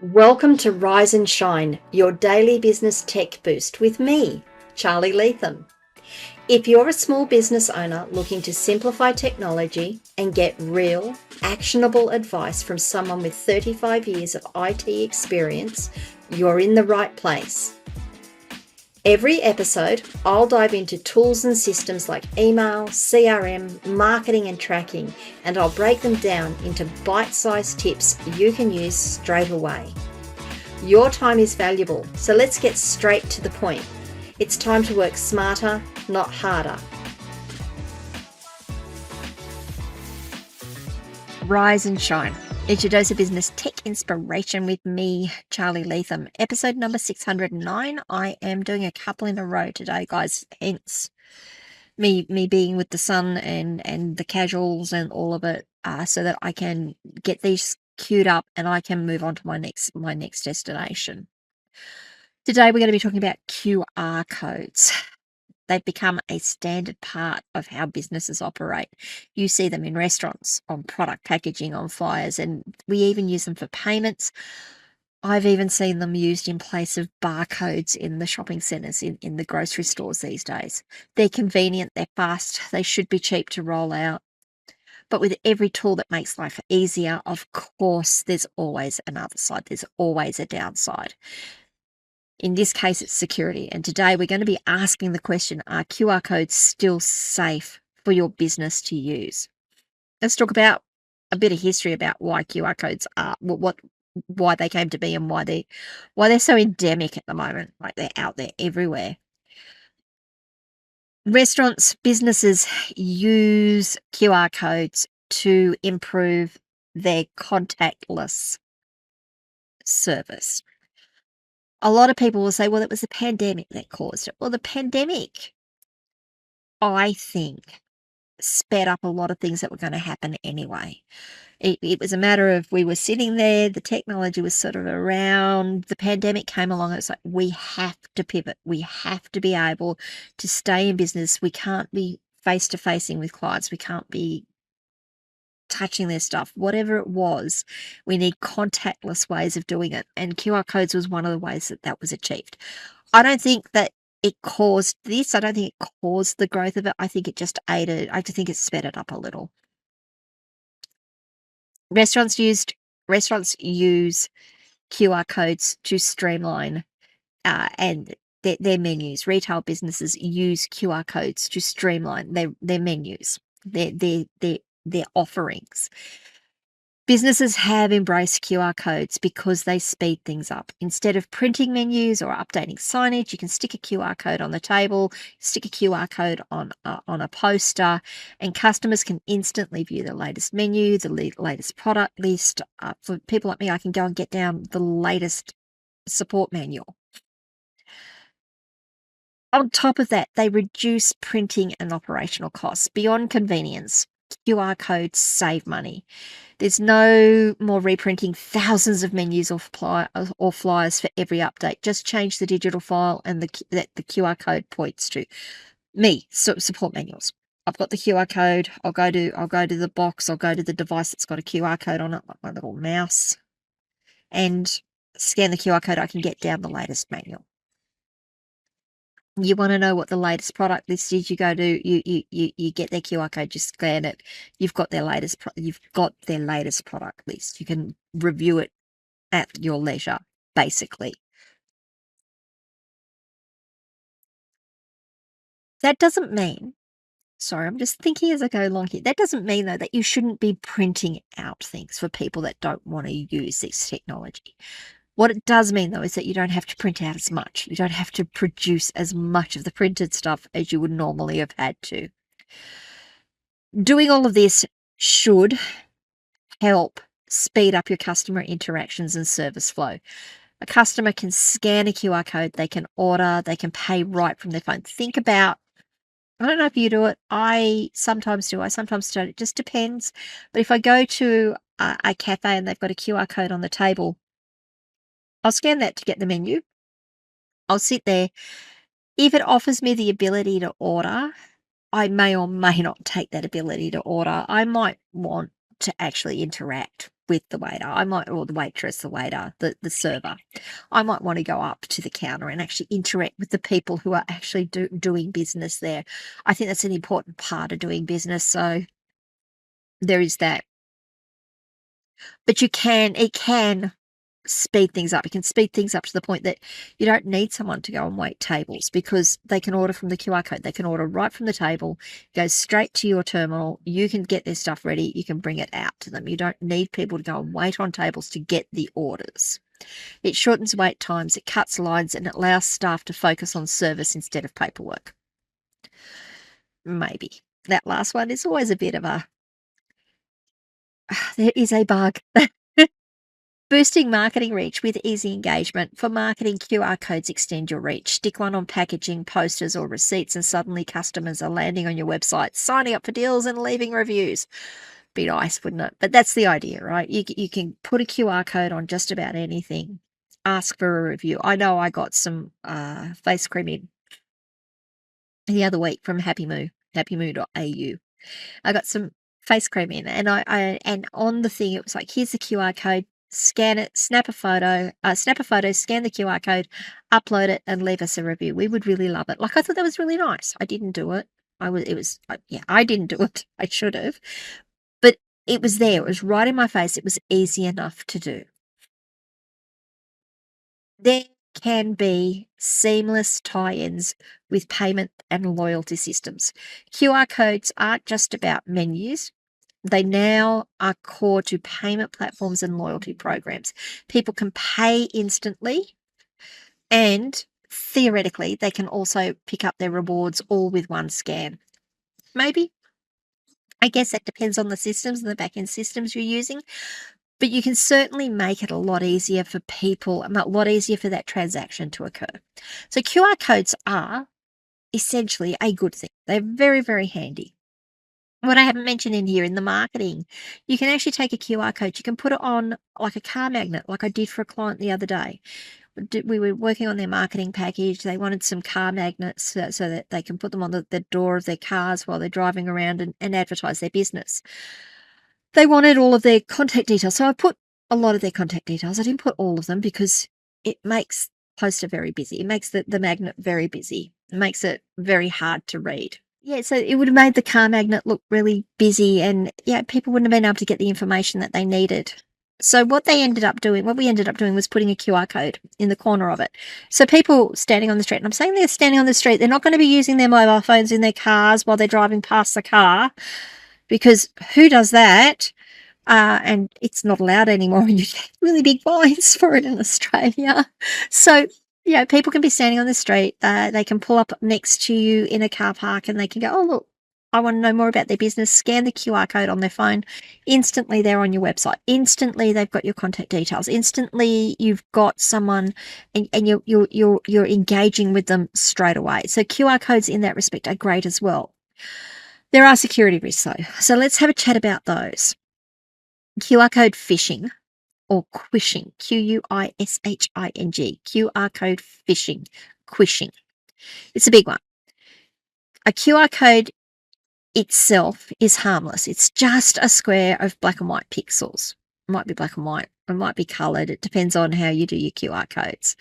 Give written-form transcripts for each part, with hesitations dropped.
Welcome to Rise and Shine, your daily business tech boost with me, Charly Leetham. If you're a small business owner looking to simplify technology and get real, actionable advice from someone with 35 years of IT experience, you're in the right place. Every episode, I'll dive into tools and systems like email, CRM, marketing and tracking, and I'll break them down into bite-sized tips you can use straight away. Your time is valuable, so let's get straight to the point. It's time to work smarter, not harder. Rise and Shine. It's your dose of business tech inspiration with me, Charly Leetham. Episode number 609. I am doing a couple in a row today, guys. Hence me being with the sun and the casuals and all of it, so that I can get these queued up and I can move on to my next destination. Today we're going to be talking about QR codes. They've become a standard part of how businesses operate. You see them in restaurants, on product packaging, on flyers, and we even use them for payments. I've even seen them used in place of barcodes in the shopping centres, in the grocery stores these days. They're convenient, they're fast, they should be cheap to roll out. But with every tool that makes life easier, of course, there's always another side. There's always a downside. In this case, it's security. And today we're going to be asking the question, are QR codes still safe for your business to use? Let's talk about a bit of history about why QR codes are, why they came to be and why they're so endemic at the moment. Like, they're out there everywhere. Restaurants, businesses use QR codes to improve their contactless service. A lot of people will say, well, it was the pandemic that caused it. Well, the pandemic, I think, sped up a lot of things that were going to happen anyway. It was a matter of, we were sitting there, the technology was sort of around, the pandemic came along, it's like, we have to pivot. We have to be able to stay in business. We can't be face-to-facing with clients. We can't be touching their stuff. Whatever it was, we need contactless ways of doing it. And QR codes was one of the ways that was achieved. I don't think that it caused this. I don't think it caused the growth of it. I think it just aided. I just think it sped it up a little. Restaurants use QR codes to streamline and their menus. Retail businesses use QR codes to streamline their menus, their offerings. Businesses have embraced QR codes because they speed things up. Instead of printing menus or updating signage, you can stick a QR code on the table, stick a QR code on a poster, and customers can instantly view the latest menu, the latest product list. For people like me, I can go and get down the latest support manual. On top of that, they reduce printing and operational costs. Beyond convenience, QR codes save money. There's no more reprinting thousands of menus or flyers for every update. Just change the digital file and that the QR code points to. Support manuals. I've got the QR code. I'll go to the box. I'll go to the device that's got a QR code on it, like my little mouse, and scan the QR code. I can get down the latest manual. You want to know what the latest product list is, you go to you get their QR code, you scan it, you've got their latest product list. You can review it at your leisure, basically. That doesn't mean, sorry, I'm just thinking as I go along here. That doesn't mean, though, that you shouldn't be printing out things for people that don't want to use this technology. What it does mean, though, is that you don't have to print out as much. You don't have to produce as much of the printed stuff as you would normally have had to. Doing all of this should help speed up your customer interactions and service flow. A customer can scan a QR code, they can order, they can pay right from their phone. Think about, I don't know if you do it. I sometimes do. I sometimes don't. It just depends. But if I go to a cafe and they've got a QR code on the table, I'll scan that to get the menu. I'll sit there. If it offers me the ability to order, I may or may not take that ability to order. I might want to actually interact with the waiter. Or the waitress, the waiter, the server. I might want to go up to the counter and actually interact with the people who are actually doing business there. I think that's an important part of doing business. So there is that. But it can speed things up. It can speed things up to the point that you don't need someone to go and wait tables because they can order from the QR code. They can order right from the table, goes straight to your terminal. You can get their stuff ready. You can bring it out to them. You don't need people to go and wait on tables to get the orders. It shortens wait times, it cuts lines, and it allows staff to focus on service instead of paperwork. Maybe. That last one is always a bit of a... There is a bug. Boosting marketing reach with easy engagement. For marketing, QR codes extend your reach. Stick one on packaging, posters, or receipts, and suddenly customers are landing on your website, signing up for deals and leaving reviews. Be nice, wouldn't it? But that's the idea, right? You can put a QR code on just about anything. Ask for a review. I know I got some face cream in the other week from happymoo.au. I got some face cream in, and and on the thing it was like, here's the QR code, scan it, snap a photo, scan the QR code, upload it, and leave us a review. We would really love it. Like, I thought that was really nice. I didn't do it. I didn't do it. I should have, but it was there. It was right in my face. It was easy enough to do. There can be seamless tie-ins with payment and loyalty systems. QR codes aren't just about menus. They now are core to payment platforms and loyalty programs. People can pay instantly, and theoretically, they can also pick up their rewards all with one scan. Maybe. I guess that depends on the systems and the back-end systems you're using. But you can certainly make it a lot easier for people, a lot easier for that transaction to occur. So QR codes are essentially a good thing. They're very, very handy. What I haven't mentioned in here in the marketing, you can actually take a QR code. You can put it on like a car magnet, like I did for a client the other day. We were working on their marketing package. They wanted some car magnets so that they can put them on the door of their cars while they're driving around and advertise their business. They wanted all of their contact details. So I put a lot of their contact details. I didn't put all of them because it makes Poster very busy. It makes the magnet very busy. It makes it very hard to read. Yeah, so it would have made the car magnet look really busy, and people wouldn't have been able to get the information that they needed. So what we ended up doing was putting a QR code in the corner of it. So people standing on the street, and I'm saying they're standing on the street, they're not going to be using their mobile phones in their cars while they're driving past the car, because who does that? And it's not allowed anymore, and you get really big fines for it in Australia. So, people can be standing on the street. They can pull up next to you in a car park, and they can go, oh, look, I want to know more about their business. Scan the QR code on their phone. Instantly, they're on your website. Instantly, they've got your contact details. Instantly, you've got someone, and you're engaging with them straight away. So QR codes in that respect are great as well. There are security risks, though. So let's have a chat about those. QR code phishing, or quishing, Quishing, QR code phishing, quishing. It's a big one. A QR code itself is harmless. It's just a square of black and white pixels. It might be black and white, it might be coloured. It depends on how you do your QR codes.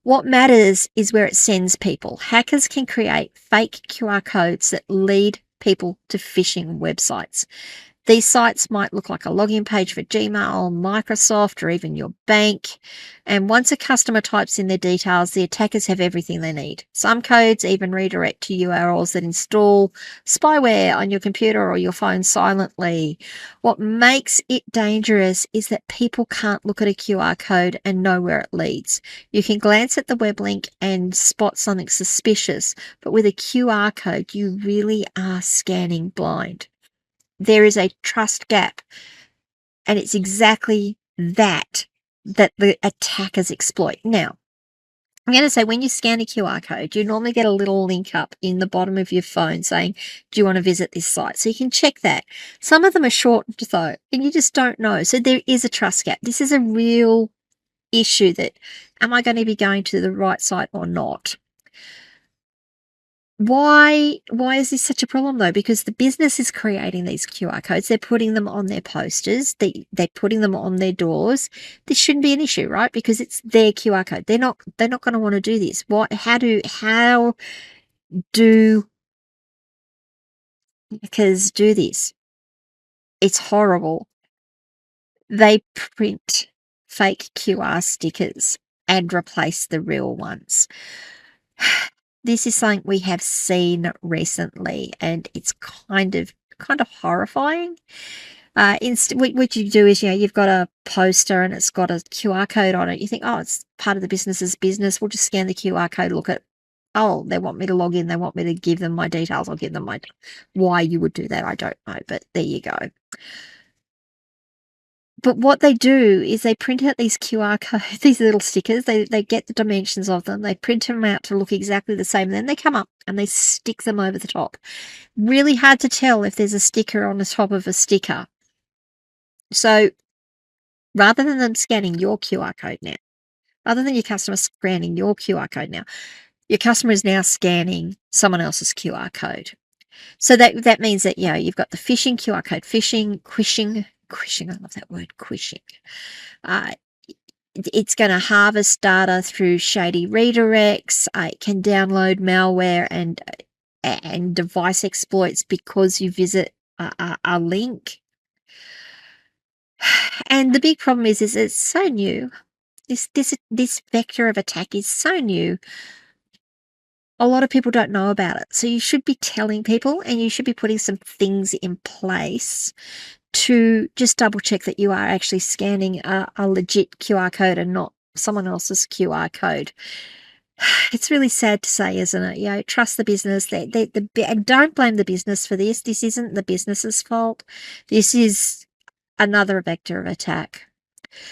What matters is where it sends people. Hackers can create fake QR codes that lead people to phishing websites. These sites might look like a login page for Gmail, Microsoft, or even your bank. And once a customer types in their details, the attackers have everything they need. Some codes even redirect to URLs that install spyware on your computer or your phone silently. What makes it dangerous is that people can't look at a QR code and know where it leads. You can glance at the web link and spot something suspicious, but with a QR code, you really are scanning blind. There is a trust gap, and it's exactly that the attackers exploit. Now, I'm going to say, when you scan a QR code, you normally get a little link up in the bottom of your phone saying, do you want to visit this site? So you can check that. Some of them are shortened though, and you just don't know. So there is a trust gap. This is a real issue that, am I going to be going to the right site or not? Why is this such a problem though? Because the business is creating these QR codes. They're putting them on their posters. They're putting them on their doors. This shouldn't be an issue, right? Because it's their QR code. They're not going to want to do this. How do hackers do this? It's horrible. They print fake QR stickers and replace the real ones. This is something we have seen recently, and it's kind of horrifying. What you do is, you've got a poster and it's got a QR code on it. You think, oh, it's part of the business's business. We'll just scan the QR code, look at, oh, they want me to log in. They want me to give them my details. I'll give them my, why you would do that, I don't know, but there you go. But what they do is they print out these QR codes, these little stickers. They get the dimensions of them. They print them out to look exactly the same. And then they come up and they stick them over the top. Really hard to tell if there's a sticker on the top of a sticker. So rather than them scanning your QR code now, rather than your customer scanning your QR code now, your customer is now scanning someone else's QR code. So that means that, you've got the phishing QR code, quishing, I love that word, quishing. It's going to harvest data through shady redirects. It can download malware and device exploits because you visit a link. And the big problem is it's so new. This vector of attack is so new. A lot of people don't know about it. So you should be telling people, and you should be putting some things in place to just double check that you are actually scanning a legit QR code and not someone else's QR code. It's really sad to say, isn't it? Trust the business. And don't blame the business for this. This isn't the business's fault. This is another vector of attack.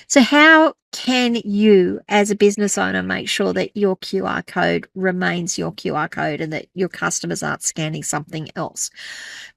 So how can you, as a business owner, make sure that your QR code remains your QR code and that your customers aren't scanning something else?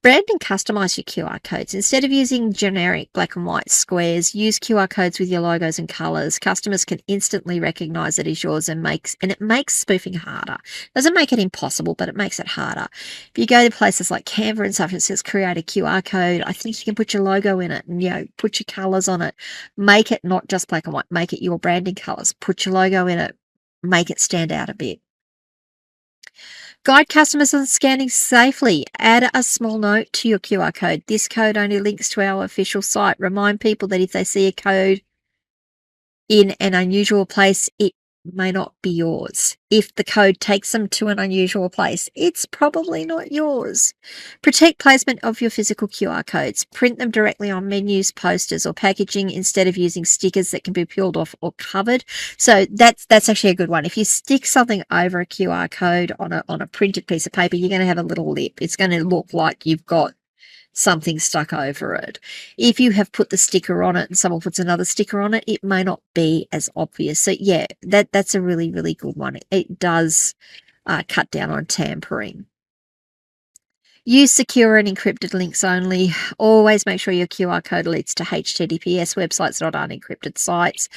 Brand and customize your QR codes. Instead of using generic black and white squares, use QR codes with your logos and colors. Customers can instantly recognize it is yours, and it makes spoofing harder. It doesn't make it impossible, but it makes it harder. If you go to places like Canva and stuff, it says create a QR code. I think you can put your logo in it and, put your colors on it. Make it not just black and white. Make it your branding colors. Put your logo in it. Make it stand out a bit. Guide customers on scanning safely. Add a small note to your QR code. This code only links to our official site. Remind people that if they see a code in an unusual place, it may not be yours. If the code takes them to an unusual place, it's probably not yours. Protect placement of your physical QR codes. Print them directly on menus, posters, or packaging instead of using stickers that can be peeled off or covered. So that's actually a good one. If you stick something over a QR code on a printed piece of paper, you're going to have a little lip. It's going to look like you've got something stuck over it. If you have put the sticker on it and someone puts another sticker on it, it may not be as obvious. So that's a really, really good one. It does cut down on tampering. Use secure and encrypted links only. Always make sure your QR code leads to HTTPS websites, not unencrypted sites.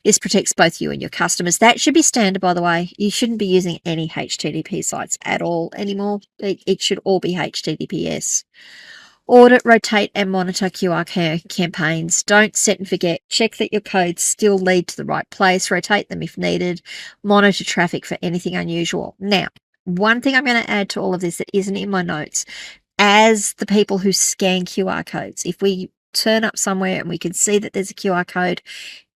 This protects both you and your customers. That should be standard, by the way. You shouldn't be using any HTTP sites at all anymore. It should all be HTTPS. Audit, rotate, and monitor QR campaigns. Don't set and forget. Check that your codes still lead to the right place. Rotate them if needed. Monitor traffic for anything unusual. Now, one thing I'm going to add to all of this that isn't in my notes, as the people who scan QR codes, if we turn up somewhere and we can see that there's a QR code,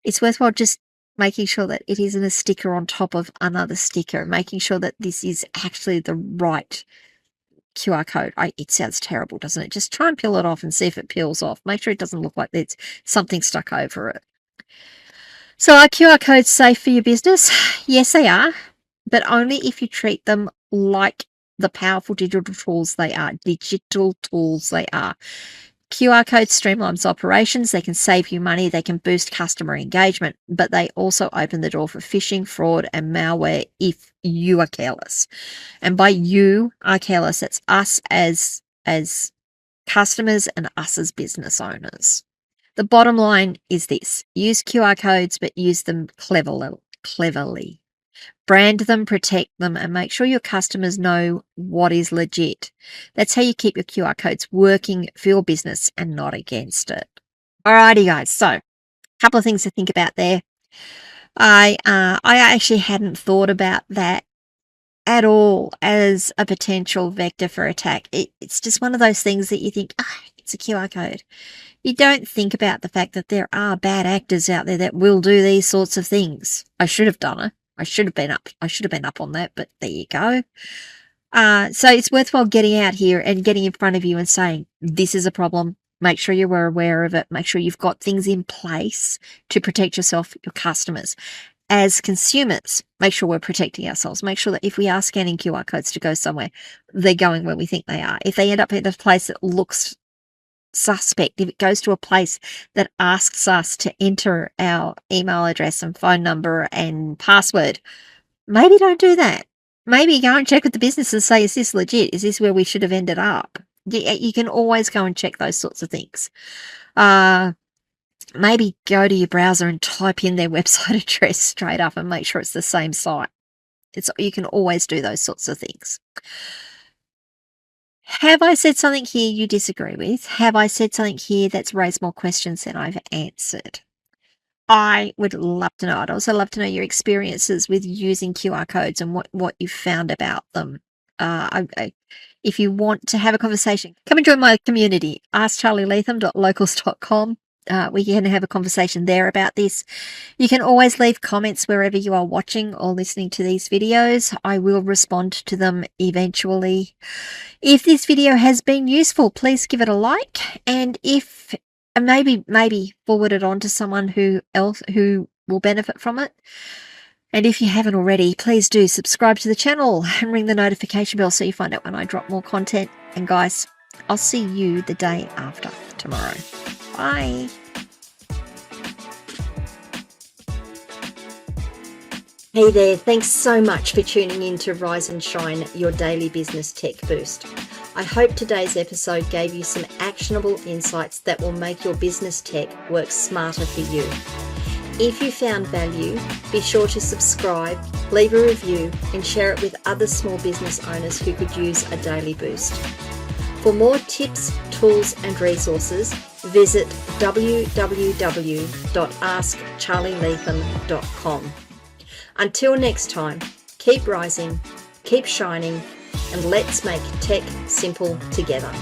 it's worthwhile just making sure that it isn't a sticker on top of another sticker, making sure that this is actually the right QR code. It sounds terrible, doesn't it? Just try and peel it off and see if it peels off. Make sure it doesn't look like there's something stuck over it. So are QR codes safe for your business? Yes, they are, but only if you treat them like the powerful digital tools they are. QR codes streamlines operations. They can save you money. They can boost customer engagement, but they also open the door for phishing, fraud, and malware if you are careless. And by you are careless, it's us as customers and us as business owners. The bottom line is this: use QR codes, but use them cleverly. Brand them, protect them, and make sure your customers know what is legit. That's how you keep your QR codes working for your business and not against it. Alrighty, guys. So, a couple of things to think about there. I actually hadn't thought about that at all as a potential vector for attack. It's just one of those things that you think, it's a QR code. You don't think about the fact that there are bad actors out there that will do these sorts of things. I should have done it. I should have been up on that, but there you go. So it's worthwhile getting out here and getting in front of you and saying, this is a problem. Make sure you were aware of it. Make sure you've got things in place to protect yourself, your customers. As consumers, make sure we're protecting ourselves. Make sure that if we are scanning QR codes to go somewhere, they're going where we think they are. If they end up in a place that looks suspect, if it goes to a place that asks us to enter our email address and phone number and password, maybe don't do that. Maybe go and check with the business and say, is this legit? Is this where we should have ended up? You can always go and check those sorts of things. Maybe go to your browser and type in their website address straight up and make sure it's the same site. You can always do those sorts of things. Have I said something here you disagree with? Have I said something here that's raised more questions than I've answered? I would love to know. I'd also love to know your experiences with using QR codes and what you found about them. If you want to have a conversation, come and join my community, askcharlyleetham.locals.com. We can have a conversation there about this. You can always leave comments wherever you are watching or listening to these videos. I will respond to them eventually. If this video has been useful, please give it a like, and maybe forward it on to someone who will benefit from it. And if you haven't already, please do subscribe to the channel and ring the notification bell so you find out when I drop more content. And guys, I'll see you the day after tomorrow. Bye. Hey there, thanks so much for tuning in to Rise and Shine, your daily business tech boost. I hope today's episode gave you some actionable insights that will make your business tech work smarter for you. If you found value, be sure to subscribe, leave a review, and share it with other small business owners who could use a daily boost. For more tips, tools, and resources, visit www.askcharlyleetham.com. Until next time, keep rising, keep shining, and let's make tech simple together.